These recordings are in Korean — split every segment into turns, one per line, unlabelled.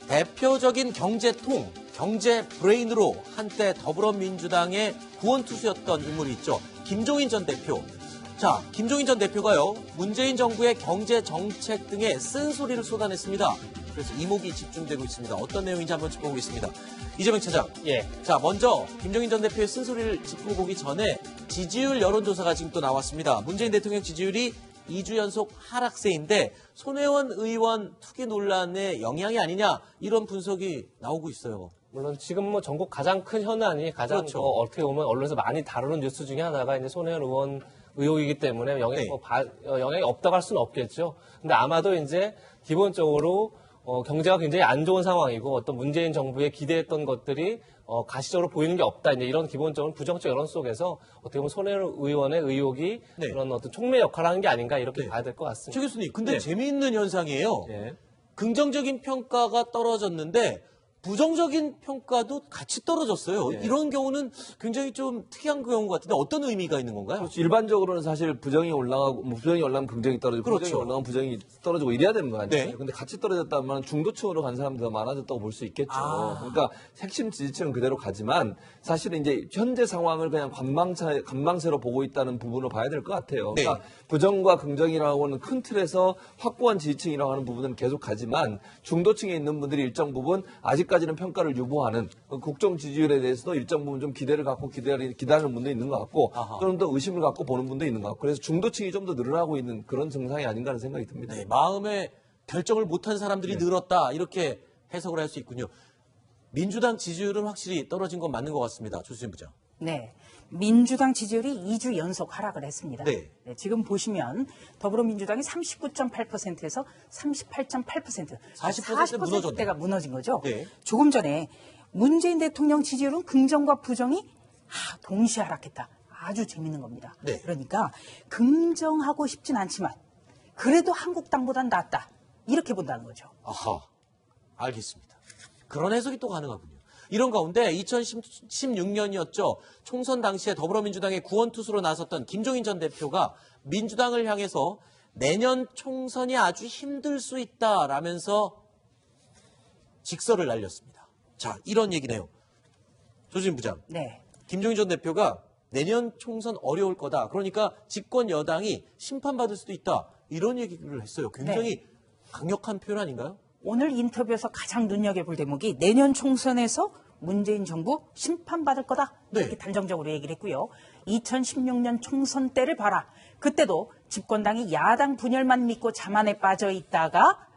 대표적인 경제통, 경제 브레인으로 한때 더불어민주당의 구원투수였던 인물이 있죠. 김종인 전 대표. 자, 김종인 전 대표가요, 문재인 정부의 경제 정책 등에 쓴소리를 쏟아냈습니다. 그래서 이목이 집중되고 있습니다. 어떤 내용인지 한번 짚어보겠습니다. 이재명 차장.
예.
자, 먼저 김종인 전 대표의 쓴소리를 짚어보기 전에 지지율 여론조사가 지금 또 나왔습니다. 문재인 대통령 지지율이 2주 연속 하락세인데 손혜원 의원 투기 논란의 영향이 아니냐, 이런 분석이 나오고 있어요.
물론 지금 뭐 전국 가장 큰 현안이 가장
그렇죠.
어떻게 보면 언론에서 많이 다루는 뉴스 중에 하나가 이제 손혜원 의원 의혹이기 때문에 영향이 없다고 할 수는 없겠죠. 근데 아마도 이제 기본적으로 경제가 굉장히 안 좋은 상황이고 어떤 문재인 정부에 기대했던 것들이 가시적으로 보이는 게 없다. 이제 이런 기본적인 부정적 여론 속에서 어떻게 보면 손혜원 의원의 의혹이 그런 어떤 촉매 역할을 하는 게 아닌가, 이렇게 봐야 될 것 같습니다.
최 교수님, 근데 재미있는 현상이에요. 긍정적인 평가가 떨어졌는데 부정적인 평가도 같이 떨어졌어요. 이런 경우는 굉장히 좀 특이한 경우 같은데 어떤 의미가 있는 건가요?
그렇죠. 일반적으로는 사실 부정이 올라가고, 부정이 올라가면 긍정이 떨어지고,
그렇죠.
부정이 올라가면 부정이 떨어지고 이래야 되는 거 아니에요?
네.
근데 같이 떨어졌다면 중도층으로 간 사람들이 더 많아졌다고 볼 수 있겠죠. 그러니까 핵심 지지층은 그대로 가지만 사실은 이제 현재 상황을 그냥 관망세로 보고 있다는 부분을 봐야 될 것 같아요.
네.
그러니까 부정과 긍정이라고 하는 큰 틀에서 확고한 지지층이라고 하는 부분은 계속 가지만 중도층에 있는 분들이 일정 부분 아직까지는 평가를 유보하는 국정 지지율에 대해서도 일정 부분 좀 기대를 갖고 기다리는 분도 있는 것 같고, 또는 더 의심을 갖고 보는 분도 있는 것 같고, 그래서 중도층이 좀 더 늘어나고 있는 그런 증상이 아닌가 하는 생각이 듭니다.
네, 마음의 결정을 못한 사람들이 늘었다, 이렇게 해석을 할 수 있군요. 민주당 지지율은 확실히 떨어진 건 맞는 것 같습니다. 조수진 부장.
네. 민주당 지지율이 2주 연속 하락을 했습니다.
네.
지금 보시면 더불어민주당이 39.8%에서 38.8%.
40% 무너졌네요.
대가 무너진 거죠.
네.
조금 전에 문재인 대통령 지지율은 긍정과 부정이 동시에 하락했다. 아주 재밌는 겁니다.
네.
그러니까 긍정하고 싶진 않지만 그래도 한국당보단 낫다. 이렇게 본다는 거죠.
아하, 알겠습니다. 그런 해석이 또 가능하군요. 이런 가운데 2016년이었죠. 총선 당시에 더불어민주당의 구원투수로 나섰던 김종인 전 대표가 민주당을 향해서 내년 총선이 아주 힘들 수 있다라면서 직설을 날렸습니다. 자, 이런 얘기네요. 조진 부장.
네.
김종인 전 대표가 내년 총선 어려울 거다. 그러니까 집권 여당이 심판받을 수도 있다. 이런 얘기를 했어요. 굉장히 강력한 표현 아닌가요?
오늘 인터뷰에서 가장 눈여겨볼 대목이 내년 총선에서 문재인 정부 심판받을 거다. 이렇게 단정적으로 얘기를 했고요. 2016년 총선 때를 봐라. 그때도 집권당이 야당 분열만 믿고 자만에 빠져 있다가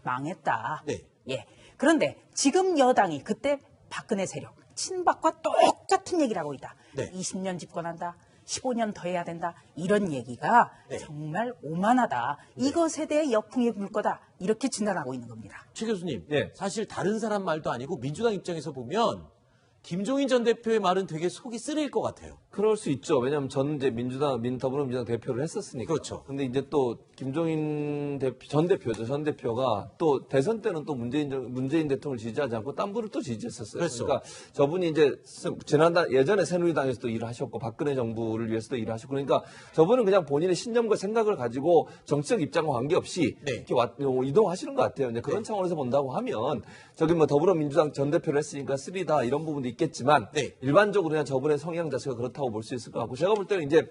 망했다.
네.
예. 그런데 지금 여당이 그때 박근혜 세력, 친박과 똑같은 얘기를 하고 있다.
네.
20년 집권한다. 15년 더 해야 된다. 이런 얘기가 정말 오만하다. 이것에 대해 역풍이 불 거다. 이렇게 진단하고 있는 겁니다.
최 교수님,
네.
사실 다른 사람 말도 아니고 민주당 입장에서 보면 김종인 전 대표의 말은 되게 속이 쓰릴 것 같아요.
그럴 수 있죠. 왜냐하면 저는 이제 더불어민주당 대표를 했었으니까.
그렇죠.
근데 이제 또 김종인 전 대표가 또 대선 때는 또 문재인 대통령을 지지하지 않고 딴 분을 또 지지했었어요.
그렇죠.
그러니까 저분이 이제 예전에 새누리당에서도 일을 하셨고 박근혜 정부를 위해서도 일을 하셨고, 그러니까 저분은 그냥 본인의 신념과 생각을 가지고 정치적 입장과 관계없이 이렇게 이동하시는 것 같아요. 이제 그런 차원에서 본다고 하면 저기 뭐 더불어민주당 전 대표를 했으니까 쓰리다 이런 부분도 있겠지만 일반적으로 그냥 저분의 성향 자체가 그렇다고 볼 수 있을 것 같고, 제가 볼 때는 이제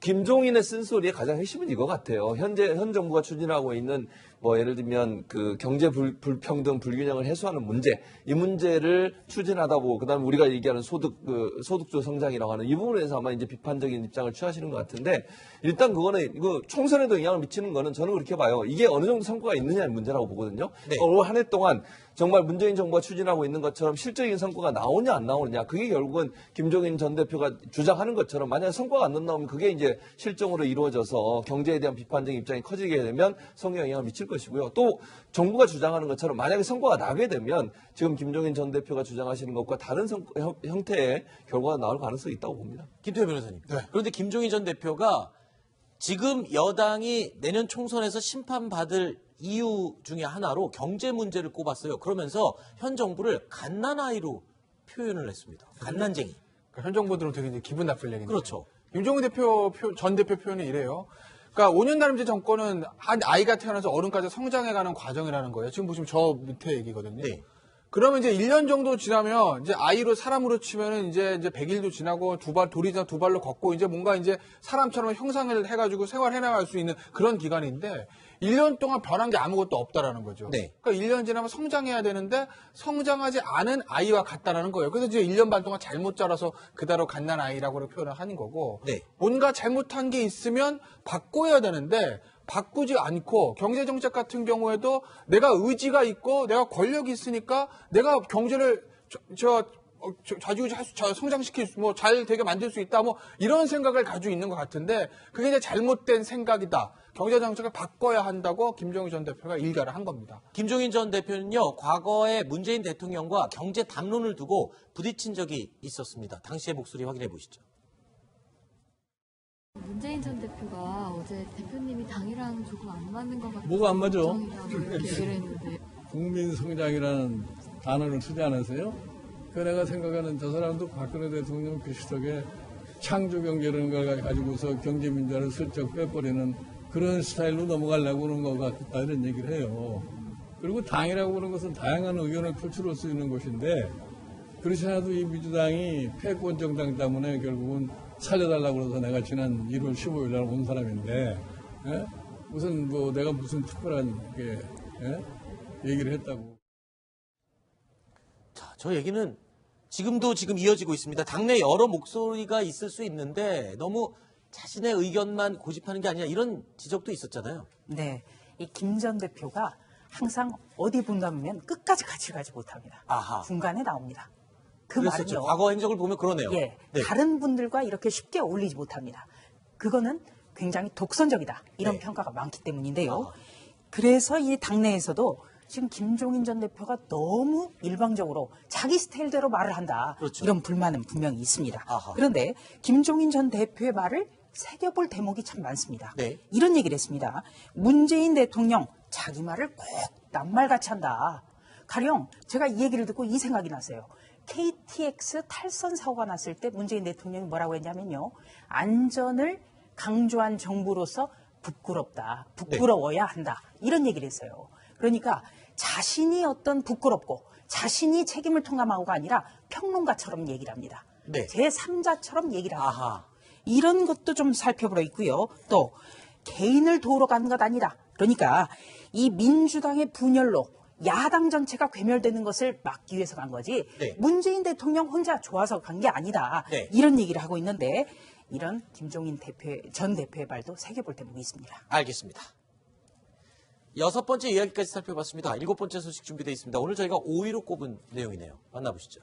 김종인의 쓴소리의 가장 핵심은 이거 같아요. 현 정부가 추진하고 있는 뭐 예를 들면 그 경제 불평등 불균형을 해소하는 문제, 이 문제를 추진하다 보고 그다음에 우리가 얘기하는 소득주 성장이라고 하는 이 부분에 대해서 아마 이제 비판적인 입장을 취하시는 것 같은데, 일단 그거는 이거 총선에도 영향을 미치는 거는 저는 그렇게 봐요. 이게 어느 정도 성과가 있느냐의 문제라고 보거든요. 올 한 해 동안 정말 문재인 정부가 추진하고 있는 것처럼 실적인 성과가 나오냐 안 나오느냐, 그게 결국은 김종인 전 대표가 주장하는 것처럼 만약에 성과가 안 나오면 그게 이제 실정으로 이루어져서 경제에 대한 비판적인 입장이 커지게 되면 성에 영향을 미칠 것이고요. 또 정부가 주장하는 것처럼 만약에 성과가 나게 되면 지금 김종인 전 대표가 주장하시는 것과 다른 형태의 결과가 나올 가능성이 있다고 봅니다.
김태호 변호사님. 그런데 김종인 전 대표가 지금 여당이 내년 총선에서 심판받을 이유 중에 하나로 경제 문제를 꼽았어요. 그러면서 현 정부를 갓난아이로 표현을 했습니다. 갓난쟁이.
그러니까 현 정부들은 되게 이제 기분 나쁠 얘기인데.
그렇죠.
김종인 전 대표 표현이 이래요. 그러니까 5년 다림쥐 정권은 한 아이가 태어나서 어른까지 성장해가는 과정이라는 거예요. 지금 보시면 저 밑에 얘기거든요.
네.
그러면 이제 1년 정도 지나면 이제 아이로 사람으로 치면은 이제 100일도 지나고 돌이자 두 발로 걷고 이제 뭔가 이제 사람처럼 형상을 해가지고 생활해 나갈 수 있는 그런 기간인데 1년 동안 변한 게 아무것도 없다라는 거죠.
네.
그러니까 1년 지나면 성장해야 되는데 성장하지 않은 아이와 같다라는 거예요. 그래서 이제 1년 반 동안 잘못 자라서 그대로 갓난 아이라고 표현을 하는 거고
네.
뭔가 잘못한 게 있으면 바꿔야 되는데 바꾸지 않고 경제정책 같은 내가 의지가 있고 내가 권력이 있으니까 내가 경제를 좌지우지 성장시킬 수, 잘 되게 만들 수 있다, 이런 생각을 가지고 있는 것 같은데, 그게 이제 잘못된 생각이다. 경제정책을 바꿔야 한다고 김종인 전 대표가 일가를 한 겁니다.
김종인 전 대표는요, 과거에 문재인 대통령과 경제 담론을 두고 부딪힌 적이 있었습니다. 당시의 목소리 확인해 보시죠.
문재인 전 대표가 어제 대표님이 당이랑 조금 안 맞는 것 같아서
뭐가 안 맞아?
이렇게 얘기를 했는데
국민 성장이라는 단어를 쓰지 않았어요? 그 내가 생각하는 저 사람도 박근혜 대통령 비슷하게 창조 경제라는 걸 가지고서 경제 민주화를 슬쩍 빼버리는 그런 스타일로 넘어가려고 하는 것 같다 이런 얘기를 해요. 그리고 당이라고 하는 것은 다양한 의견을 표출할 수 있는 곳인데 그렇지 않아도 이 민주당이 패권 정당 때문에 결국은 살려달라고 해서 내가 지난 1월 15일 날 온 사람인데 무슨 내가 무슨 특별한 얘기를 했다고.
자, 저 얘기는 지금 이어지고 있습니다. 당내 여러 목소리가 있을 수 있는데 너무 자신의 의견만 고집하는 게 아니라 이런 지적도 있었잖아요.
네, 이 김 전 대표가 항상 어디 분담하면 끝까지 같이 가지 못합니다.
아하.
중간에 나옵니다. 그
그랬었죠.
말은요.
과거 행적을 보면 그러네요.
예,
네.
다른 분들과 이렇게 쉽게 어울리지 못합니다. 그거는 굉장히 독선적이다. 이런
네.
평가가 많기 때문인데요. 그래서 이 당내에서도 지금 김종인 전 대표가 너무 일방적으로 자기 스타일대로 말을 한다.
그렇죠.
이런 불만은 분명히 있습니다.
아하.
그런데 김종인 전 대표의 말을 새겨볼 대목이 참 많습니다.
네.
이런 얘기를 했습니다. 문재인 대통령 자기 말을 꼭 낱말같이 한다. 가령 제가 이 얘기를 듣고 이 생각이 났어요. KTX 탈선 사고가 났을 때 문재인 대통령이 뭐라고 했냐면요. 안전을 강조한 정부로서 부끄럽다. 부끄러워야 한다. 이런 얘기를 했어요. 그러니까 자신이 어떤 부끄럽고 자신이 책임을 통감하고가 아니라 평론가처럼 얘기를 합니다.
네.
제3자처럼 얘기를 합니다.
아하.
이런 것도 좀 살펴보려 있고요. 또 개인을 도우러 가는 것 아니다. 그러니까 이 민주당의 분열로 야당 전체가 괴멸되는 것을 막기 위해서 간 거지
네.
문재인 대통령 혼자 좋아서 간 게 아니다.
네.
이런 얘기를 하고 있는데 이런 김종인 전 대표의 말도 새겨볼 대목이 있습니다.
알겠습니다. 6번째 이야기까지 살펴봤습니다. 7번째 소식 준비되어 있습니다. 오늘 저희가 5위로 꼽은 내용이네요. 만나보시죠.